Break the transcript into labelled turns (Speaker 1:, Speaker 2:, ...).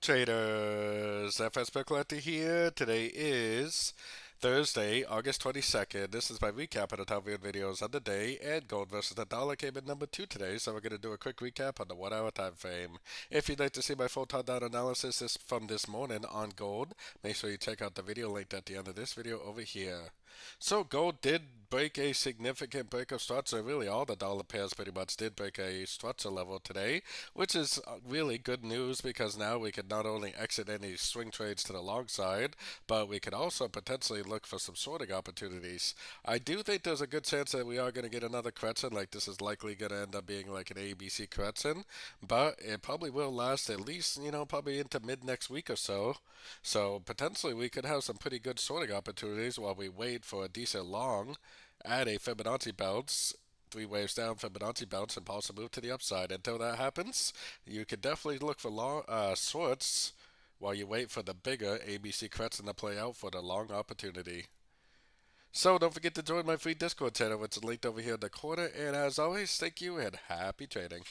Speaker 1: traders, FX Pip Collector here. Today is Thursday, August 22nd. This is my recap of the top viewed videos of the day, and gold versus the dollar came in number 2 today, so we're going to do a quick recap on the 1 hour time frame. If you'd like to see my full top-down analysis from this morning on gold, make sure you check out the video linked at the end of this video over here. So gold did break a significant break of structure. Really, all the dollar pairs pretty much did break a structure level today, which is really good news because now we can not only exit any swing trades to the long side, but we can also potentially look for some shorting opportunities. I do think there's a good chance that we are going to get another correction, like this is likely going to end up being like an ABC correction, but it probably will last at least, probably into mid next week or so. So potentially we could have some pretty good shorting opportunities while we wait for a decent long at a Fibonacci bounce, 3 waves down, Fibonacci bounce, and possibly move to the upside. Until that happens, you can definitely look for long shorts while you wait for the bigger ABC correction to play out for the long opportunity. So don't forget to join my free Discord channel, which is linked over here in the corner. And as always, thank you and happy trading.